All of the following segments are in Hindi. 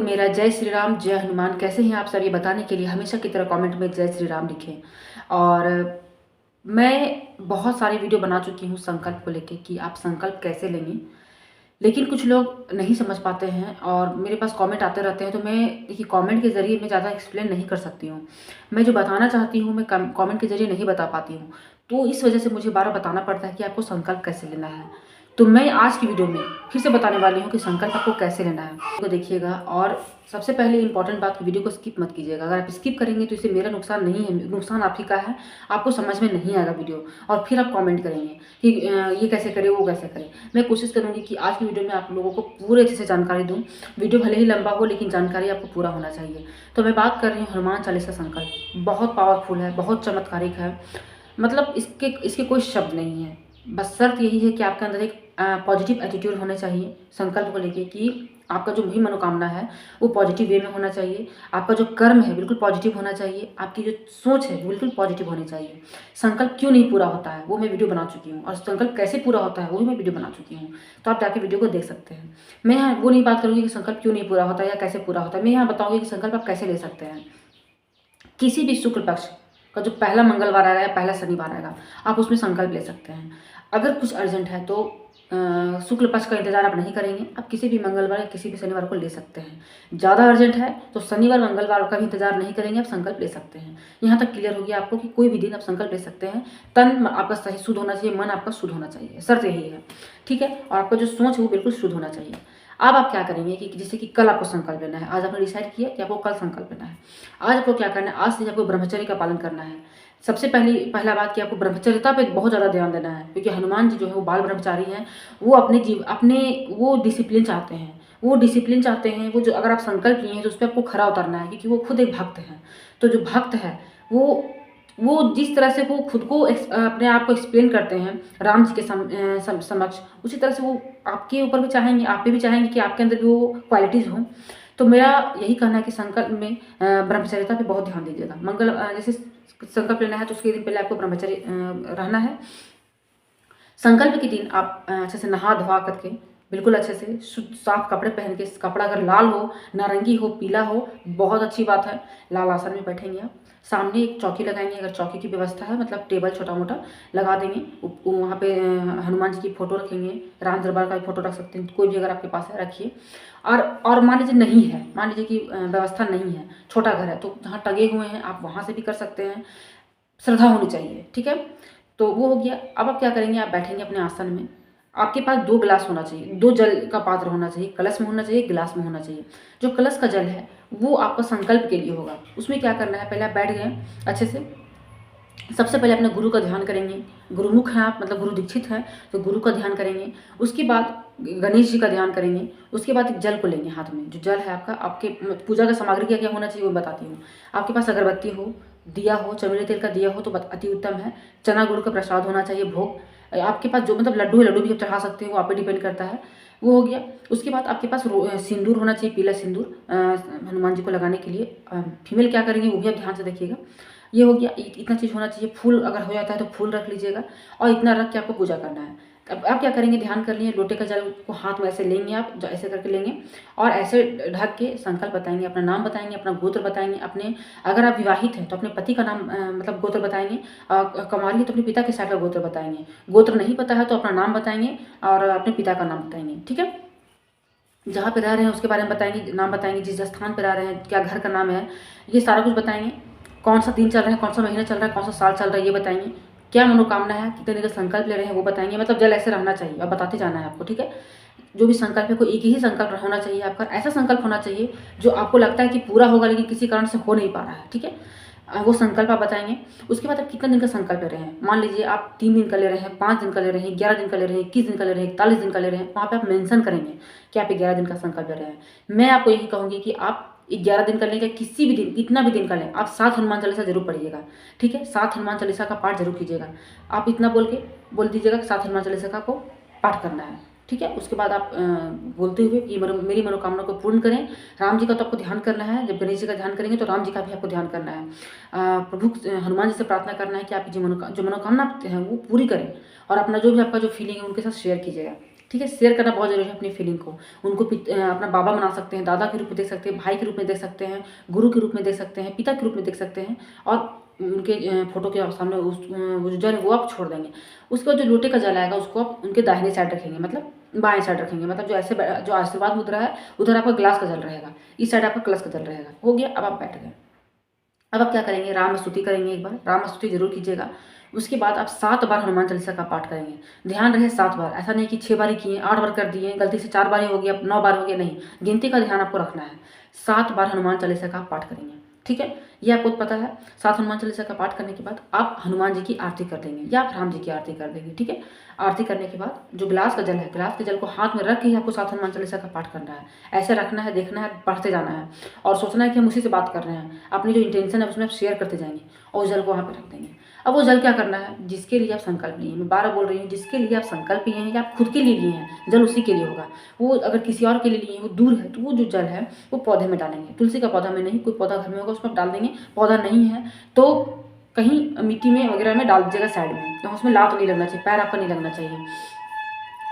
मेरा जय श्री राम, जय हनुमान। कैसे हैं आप सब, ये बताने के लिए हमेशा की तरह कमेंट में जय श्री राम लिखें। और मैं बहुत सारी वीडियो बना चुकी हूँ संकल्प को लेके कि आप संकल्प कैसे लेंगे, लेकिन कुछ लोग नहीं समझ पाते हैं और मेरे पास कमेंट आते रहते हैं। तो मैं देखिए, कमेंट के ज़रिए मैं ज़्यादा एक्सप्लेन नहीं कर सकती हूँ। मैं जो बताना चाहती हूँ मैं कमेंट के ज़रिए नहीं बता पाती हूँ। तो इस वजह से मुझे बार बार बताना पड़ता है कि आपको संकल्प कैसे लेना है। तो मैं आज की वीडियो में फिर से बताने वाली हूँ कि संकल्प आपको कैसे लेना है। तो देखिएगा, और सबसे पहले इंपॉर्टेंट बात कि वीडियो को स्किप मत कीजिएगा। अगर आप स्किप करेंगे तो इससे मेरा नुकसान नहीं है, नुकसान आप ही का है। आपको समझ में नहीं आएगा वीडियो, और फिर आप कमेंट करेंगे कि ये कैसे करें, वो कैसे करें। मैं कोशिश करूँगी कि आज की वीडियो में आप लोगों को पूरे अच्छे से जानकारी दूँ। वीडियो भले ही लंबा हो, लेकिन जानकारी आपको पूरा होना चाहिए। तो मैं बात कर रही हूँ हनुमान चालीसा संकल्प। बहुत पावरफुल है, बहुत चमत्कारिक है। मतलब इसके कोई शब्द नहीं है। बस शर्त यही है कि आपके अंदर एक पॉजिटिव एटीट्यूड होना चाहिए संकल्प को लेके, कि आपका जो भी मनोकामना है वो पॉजिटिव वे में होना चाहिए। आपका जो कर्म है बिल्कुल पॉजिटिव होना चाहिए। आपकी जो सोच है बिल्कुल पॉजिटिव होनी चाहिए। संकल्प क्यों नहीं पूरा होता है वो मैं वीडियो बना चुकी हूँ, और संकल्प कैसे पूरा होता है वो भी मैं वीडियो बना चुकी हूँ। तो आप जाके वीडियो को देख सकते हैं। मैं यहाँ वो नहीं बात करूँगी कि संकल्प क्यों नहीं पूरा होता है या कैसे पूरा होता है। मैं यहाँ बताऊँगी कि संकल्प आप कैसे ले सकते हैं। किसी भी शुक्ल पक्ष का जो पहला मंगलवार आएगा या पहला शनिवार आएगा, आप उसमें संकल्प ले सकते हैं। अगर कुछ अर्जेंट है तो शुक्ल पक्ष का इंतजार आप नहीं करेंगे, आप किसी भी मंगलवार या किसी भी शनिवार को ले सकते हैं। ज़्यादा अर्जेंट है तो शनिवार मंगलवार का भी इंतजार नहीं करेंगे, आप संकल्प ले सकते हैं। यहाँ तक क्लियर हो गया आपको कि कोई भी दिन आप संकल्प ले सकते हैं। तन आपका सही शुद्ध होना चाहिए, मन आपका शुद्ध होना चाहिए, शर्त यही है, ठीक है। और आपका जो सोच है वो बिल्कुल शुद्ध होना चाहिए। अब आप क्या करेंगे कि जैसे कि कल आपको संकल्प लेना है, आज आपने डिसाइड किया कि आपको कल संकल्प लेना है। आज आपको क्या करना है, आज से आपको ब्रह्मचर्य का पालन करना है। सबसे पहला बात कि आपको ब्रह्मचर्यता पे बहुत ज़्यादा ध्यान देना है, क्योंकि हनुमान जी जो है वो बाल ब्रह्मचारी हैं। वो अपने वो डिसिप्लिन चाहते हैं, वो जो अगर आप संकल्प लिए हैं तो उस पर आपको खरा उतरना है, क्योंकि वो खुद एक भक्त हैं। तो जो भक्त है वो जिस तरह से वो खुद को अपने आप को एक्सप्लेन करते हैं राम जी के समक्ष, उसी तरह से वो आपके ऊपर भी चाहेंगे, आप पे भी चाहेंगे कि आपके अंदर भी वो क्वालिटीज़ हों। तो मेरा यही कहना है कि संकल्प में ब्रह्मचर्यता पे बहुत ध्यान दीजिएगा। जैसे संकल्प लेना है तो उसके दिन पहले आपको ब्रह्मचर्य रहना है। संकल्प के दिन आप अच्छे से नहा धोवा करके, बिल्कुल अच्छे से शुद्ध साफ कपड़े पहन के, कपड़ा अगर लाल हो, नारंगी हो, पीला हो, बहुत अच्छी बात है। लाल आसन में बैठेंगे आप। सामने एक चौकी लगाएंगे, अगर चौकी की व्यवस्था है, मतलब टेबल छोटा मोटा लगा देंगे। वहाँ पे हनुमान जी की फोटो रखेंगे, राम दरबार का भी फोटो रख सकते हैं, कोई भी अगर आपके पास है रखिए। और मान लीजिए नहीं है, मान लीजिए कि व्यवस्था नहीं है, छोटा घर है, तो जहाँ टंगे हुए हैं आप वहाँ से भी कर सकते हैं। श्रद्धा होनी चाहिए, ठीक है। तो वो हो गया। अब आप क्या करेंगे, आप बैठेंगे अपने आसन में। आपके पास 2 गिलास होना चाहिए, 2 जल का पात्र होना चाहिए, कलश में होना चाहिए, गिलास में होना चाहिए। जो कलश का जल है वो आपका संकल्प के लिए होगा। उसमें क्या करना है, पहले आप बैठ गए अच्छे से। सबसे पहले अपने गुरु का ध्यान करेंगे। गुरुमुख हैं आप, मतलब गुरु दीक्षित हैं, तो गुरु का ध्यान करेंगे। उसके बाद गणेश जी का ध्यान करेंगे। उसके बाद एक जल को लेंगे हाथ में। जो जल है आपका, आपके पूजा का सामग्री क्या क्या होना चाहिए वो बताती हूँ। आपके पास अगरबत्ती हो, दिया हो, चमेली तेल का दिया हो तो अति उत्तम है। चना गुड़ का प्रसाद होना चाहिए, भोग। आपके पास जो मतलब लड्डू है, लड्डू भी आप चढ़ा सकते हैं, वो आप पे डिपेंड करता है। वो हो गया। उसके बाद आपके पास सिंदूर होना चाहिए, पीला सिंदूर हनुमान जी को लगाने के लिए। फीमेल क्या करेंगे वो भी आप ध्यान से देखिएगा। ये हो गया। इतना चीज़ होना चाहिए। फूल अगर हो जाता है तो फूल रख लीजिएगा, और इतना रख के आपको पूजा करना है। अब आप क्या करेंगे, ध्यान कर लिए, लोटे का जल को हाथ में ऐसे लेंगे, आप ऐसे करके लेंगे और ऐसे ढक के संकल्प बताएंगे, अपना नाम बताएंगे, अपना गोत्र बताएंगे। अपने अगर आप विवाहित हैं तो अपने पति का नाम मतलब गोत्र बताएंगे, और कुंवारी है तो अपने पिता के साथ का गोत्र बताएंगे। गोत्र नहीं पता है तो अपना नाम बताएंगे और अपने पिता का नाम बताएंगे, ठीक है। जहाँ पे रह रहे हैं उसके बारे में बताएंगे, नाम बताएंगे, जिस स्थान पर रह रहे हैं, क्या घर का नाम है, ये सारा कुछ बताएंगे। कौन सा दिन चल रहा है, कौन सा महीना चल रहा है, कौन सा साल चल रहा है, ये बताएंगे। क्या मनोकामना है, कितने दिन का संकल्प ले रहे हैं वो बताएंगे। मतलब जल ऐसे रहना चाहिए और बताते जाना है आपको, ठीक है। जो भी संकल्प है, कोई एक ही संकल्प होना चाहिए आपका। ऐसा संकल्प होना चाहिए जो आपको लगता है कि पूरा होगा लेकिन किसी कारण से हो नहीं पा रहा है, ठीक है। वो संकल्प आप बताएंगे। उसके बाद आप कितने दिन का संकल्प ले रहे हैं। मान लीजिए आप 3 दिन का ले रहे हैं, 5 दिन का ले रहे हैं, 11 दिन का ले रहे हैं, 21 दिन का ले रहे हैं, 41 दिन का ले रहे हैं। वहाँ पे आप मेंशन करेंगे कि आप 11 दिन का संकल्प ले रहे हैं। मैं आपको यही कहूँगी कि आप 11 दिन का लें, किसी भी दिन, कितना भी दिन का लें, आप 7 हनुमान चालीसा जरूर पढ़िएगा, ठीक है। 7 हनुमान चालीसा का पाठ जरूर कीजिएगा। आप इतना बोल दीजिएगा कि 7 हनुमान चालीसा का को पाठ करना है, ठीक है। उसके बाद आप बोलते हुए कि मेरी मनोकामना को पूर्ण करें। राम जी का तो आपको ध्यान करना है। जब गणेश जी का ध्यान करेंगे तो राम जी का भी आपको ध्यान करना है। प्रभु हनुमान जी से प्रार्थना करना है कि आपकी जो मनोकामना है वो पूरी करें, और अपना जो भी आपका जो फीलिंग है उनके साथ शेयर कीजिएगा, ठीक है, शेयर करना बहुत ज़रूरी है अपनी फीलिंग को। उनको अपना बाबा बना सकते हैं, दादा के रूप में देख सकते हैं, भाई के रूप में देख सकते हैं, गुरु के रूप में देख सकते हैं, पिता के रूप में देख सकते हैं, और उनके फोटो के सामने वो जो जल है वो आप छोड़ देंगे। उसके बाद जो लोटे का जल आएगा उसको आप उनके दाहिने साइड रखेंगे, मतलब बाएं साइड रखेंगे, मतलब जो ऐसे जो आशीर्वाद मुद्रा है उधर आपका ग्लास का जल रहेगा, इस साइड आपका कलश का जल रहेगा। हो गया, अब आप बैठ गए। अब आप क्या करेंगे, राम स्तुति करेंगे, एक बार राम स्तुति जरूर कीजिएगा। उसके बाद आप 7 बार हनुमान चालीसा का पाठ करेंगे। ध्यान रहे 7 बार, ऐसा नहीं कि 6 बार ही किए, 8 बार कर दिए, गलती से 4 बार ही हो गया, 9 बार हो गया, नहीं, गिनती का ध्यान आपको रखना है। 7 बार हनुमान चालीसा का पाठ करेंगे, ठीक है, ये आपको पता है। 7 हनुमान चालीसा का पाठ करने के बाद आप हनुमान जी की आरती कर देंगे या आप राम जी की आरती कर देंगे, ठीक है। आरती करने के बाद जो गिलास का जल है, गिलास के जल को हाथ में रख के ही आपको 7 हनुमान चालीसा का पाठ करना है। ऐसे रखना है, देखना है, पढ़ते जाना है और सोचना है कि हम उसी से बात कर रहे हैं। अपनी जो इंटेंशन है उसमें आप शेयर करते जाएंगे और उस जल को वहाँ पर रख देंगे। अब वो जल क्या करना है, जिसके लिए आप संकल्प लिए हैं, मैं 12 बोल रही हूँ, जिसके लिए आप संकल्प लिए हैं या आप खुद के लिए लिए हैं, जल उसी के लिए होगा। वो अगर किसी और के लिए लिए हैं, वो दूर है, तो वो जो जल है वो पौधे में डालेंगे। तुलसी का पौधा में नहीं, कोई पौधा घर में होगा उसमें डाल देंगे। पौधा नहीं है तो कहीं मिट्टी में वगैरह में डाल दीजिएगा साइड में, तो उसमें लात नहीं लगना चाहिए, पैर आपका नहीं लगना चाहिए।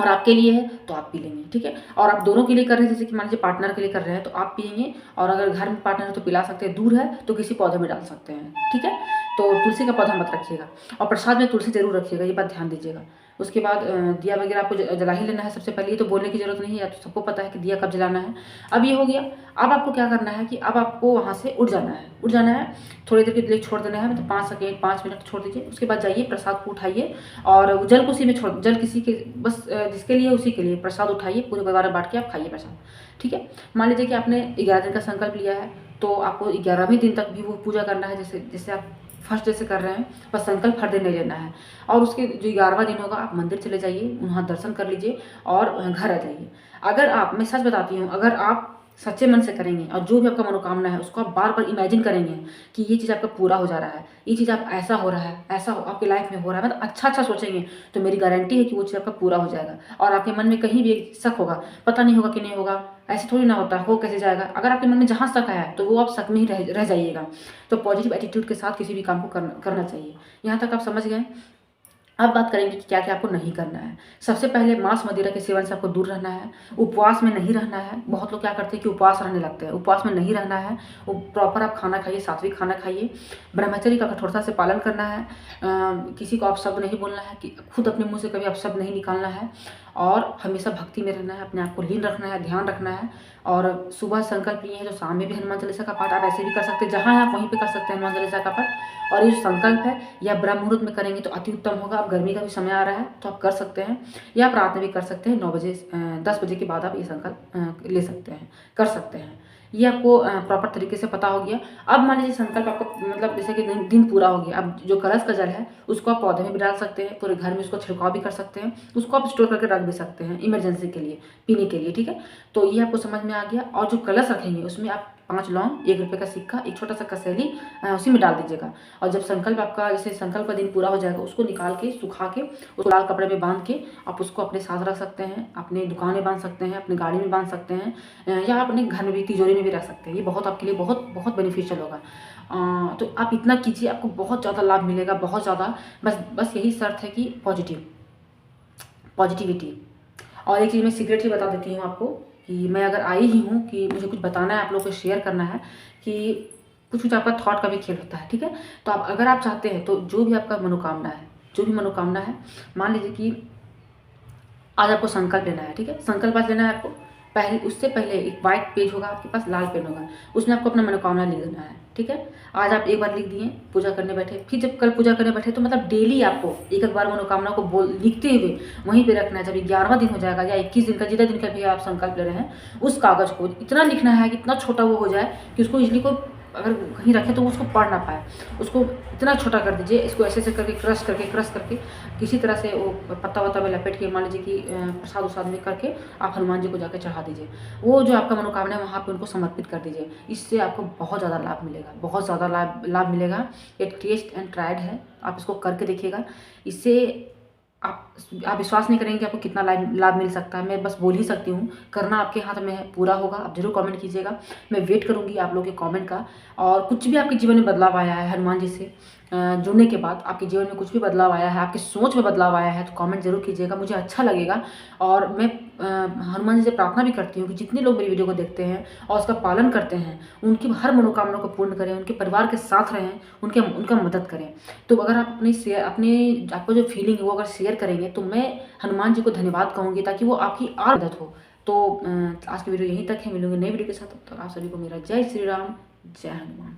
और आपके लिए है तो आप पी लेंगे, ठीक है। और आप दोनों के लिए कर रहे हैं, जैसे कि मान लीजिए पार्टनर के लिए कर रहे हैं तो आप पिएंगे, और अगर घर में पार्टनर है तो पिला सकते हैं, दूर है तो किसी पौधे में डाल सकते हैं, ठीक है। तो तुलसी का पौधा मत रखिएगा, और प्रसाद में तुलसी जरूर रखिएगा, ये बात ध्यान दीजिएगा। उसके बाद दिया वगैरह आपको जला ही लेना है सबसे पहले, ये तो बोलने की जरूरत नहीं है, या तो सबको पता है कि दिया कब जलाना है। अब ये हो गया। अब आपको क्या करना है कि अब आपको वहाँ से उठ जाना है, उठ जाना है, थोड़ी देर के लिए छोड़ देना है, मतलब 5 सेकेंड 5 मिनट छोड़ दीजिए। उसके बाद जाइए, प्रसाद को उठाइए और जल को उसी में छोड़, जल किसी के बस जिसके लिए उसी के लिए प्रसाद उठाइए, पूरे परिवार में बांट के आप खाइए प्रसाद, ठीक है। मान लीजिए कि आपने 11 दिन का संकल्प लिया है तो आपको 11वें दिन तक भी वो पूजा करना है, जैसे जैसे आप फर्स्ट डे से कर रहे हैं, बस संकल्प हर दिन नहीं लेना है। और उसके जो 11वां दिन होगा आप मंदिर चले जाइए, वहाँ दर्शन कर लीजिए और घर आ जाइए। अगर आप, मैं सच बताती हूँ, अगर आप सच्चे मन से करेंगे और जो भी आपका मनोकामना है उसको आप बार बार इमेजिन करेंगे कि ये चीज़ आपका पूरा हो जा रहा है, ये चीज़ आप ऐसा हो रहा है, ऐसा आपकी लाइफ में हो रहा है, मतलब अच्छा अच्छा सोचेंगे, तो मेरी गारंटी है कि वो चीज़ आपका पूरा हो जाएगा। और आपके मन में कहीं भी शक होगा, पता नहीं होगा कि नहीं होगा, ऐसे थोड़ी ना होता, हो कैसे जाएगा, अगर आपके मन में जहाँ शक आया तो वो आप शक में ही रह जाइएगा। तो पॉजिटिव एटीट्यूड के साथ किसी भी काम को करना चाहिए। यहाँ तक आप समझ गए। अब बात करेंगे कि क्या क्या आपको नहीं करना है। सबसे पहले मांस मदिरा के सेवन से आपको दूर रहना है, उपवास में नहीं रहना है। बहुत लोग क्या करते हैं कि उपवास रहने लगते हैं, उपवास में नहीं रहना है। वो प्रॉपर आप खाना खाइए, सात्विक खाना खाइए, ब्रह्मचर्य का कठोरता से पालन करना है। किसी को आप शब्द नहीं बोलना है, कि खुद अपने मुंह से कभी आप शब्द नहीं निकालना है, और हमेशा भक्ति में रहना है, अपने आप को लीन रखना है, ध्यान रखना है। और सुबह संकल्प लिए हैं तो शाम में भी हनुमान चालीसा का पाठ आप ऐसे भी कर सकते हैं, जहाँ है आप वहीं पे कर सकते हैं हनुमान चालीसा का पाठ। और ये जो संकल्प है या ब्रह्म मुहूर्त में करेंगे तो अति उत्तम होगा। अब गर्मी का भी समय आ रहा है तो आप कर सकते हैं, या आप रात में भी कर सकते हैं, 9 बजे 10 बजे के बाद आप ये संकल्प ले सकते हैं, कर सकते हैं। ये आपको प्रॉपर तरीके से पता हो गया। अब मान लीजिए संकल्प आपको, मतलब जैसे कि दिन पूरा हो गया, अब जो कलश का जल है उसको आप पौधे में भी डाल सकते हैं, पूरे घर में उसको छिड़काव भी कर सकते हैं, उसको आप स्टोर करके रख भी सकते हैं इमरजेंसी के लिए, पीने के लिए, ठीक है। तो ये आपको समझ में आ गया। और जो कलश रखेंगे उसमें आप 5 लौंग, 1 रुपये का सिक्का, एक छोटा सा कसेली उसी में डाल दीजिएगा। और जब संकल्प आपका, जैसे संकल्प का दिन पूरा हो जाएगा, उसको निकाल के सुखा के उसको लाल कपड़े में बांध के आप उसको अपने साथ रख सकते हैं, अपने दुकान में बांध सकते हैं, अपनी गाड़ी में बांध सकते हैं, या अपने घर में भी तिजोरी में भी रख सकते हैं। ये बहुत आपके लिए बहुत बहुत बेनिफिशियल होगा। तो आप इतना कीजिए, आपको बहुत ज़्यादा लाभ मिलेगा, बहुत ज़्यादा। बस यही शर्त है कि पॉजिटिविटी। और एक चीज़ मैं सीक्रेटली बता देती हूँ आपको, कि मैं अगर आई ही हूँ कि मुझे कुछ बताना है, आप लोगों को शेयर करना है, कि कुछ कुछ आपका थॉट का भी खेल होता है, ठीक है। तो आप, अगर आप चाहते हैं तो जो भी आपका मनोकामना है, जो भी मनोकामना है, मान लीजिए कि आज आपको संकल्प लेना है, ठीक है। संकल्प आज लेना है आपको, पहले उससे पहले एक वाइट पेज होगा आपके पास, लाल पेन होगा, उसमें आपको अपना मनोकामना लिख देना है, ठीक है। आज आप एक बार लिख दिए, पूजा करने बैठे, फिर जब कल पूजा करने बैठे तो मतलब डेली आपको एक एक बार मनोकामना को लिखते हुए वहीं पे रखना है। जब 11वां दिन हो जाएगा या 21 दिन का, जितना दिन का भी आप संकल्प ले रहे हैं, उस कागज़ को इतना लिखना है कि इतना छोटा वो हो जाए कि उसको इजली को अगर कहीं रखें तो उसको पढ़ ना पाए, उसको इतना छोटा कर दीजिए। इसको ऐसे ऐसे करके क्रश करके किसी तरह से वो पत्ता वत्ता में लपेट के, मान लीजिए कि प्रसाद उसाद में करके आप हनुमान जी को जाकर चढ़ा दीजिए। वो जो आपका मनोकामना है वहाँ पे उनको समर्पित कर दीजिए। इससे आपको बहुत ज़्यादा लाभ मिलेगा, बहुत ज़्यादा लाभ मिलेगा। एक टेस्ट एंड ट्राइड है, आप इसको करके देखिएगा। इससे आप विश्वास नहीं करेंगे कि आपको कितना लाभ मिल सकता है। मैं बस बोल ही सकती हूँ, करना आपके हाथ में है, पूरा होगा। आप ज़रूर कमेंट कीजिएगा, मैं वेट करूँगी आप लोगों के कमेंट का। और कुछ भी आपके जीवन में बदलाव आया है हनुमान जी से जुड़ने के बाद, आपके जीवन में कुछ भी बदलाव आया है, आपकी सोच में बदलाव आया है, तो कमेंट ज़रूर कीजिएगा, मुझे अच्छा लगेगा। और मैं हनुमान जी से प्रार्थना भी करती हूँ कि जितने लोग मेरी वीडियो को देखते हैं और उसका पालन करते हैं, उनकी हर मनोकामना को पूर्ण करें, उनके परिवार के साथ रहें, उनका मदद करें। तो अगर आप आपको जो फीलिंग है वो अगर शेयर करेंगे, तो मैं हनुमान जी को धन्यवाद कहूँगी, ताकि वो आपकी और मदद हो। तो आज की वीडियो यहीं तक है, मिलूंगी नई वीडियो के साथ। तो आप सभी को मेरा जय श्री राम, जय हनुमान।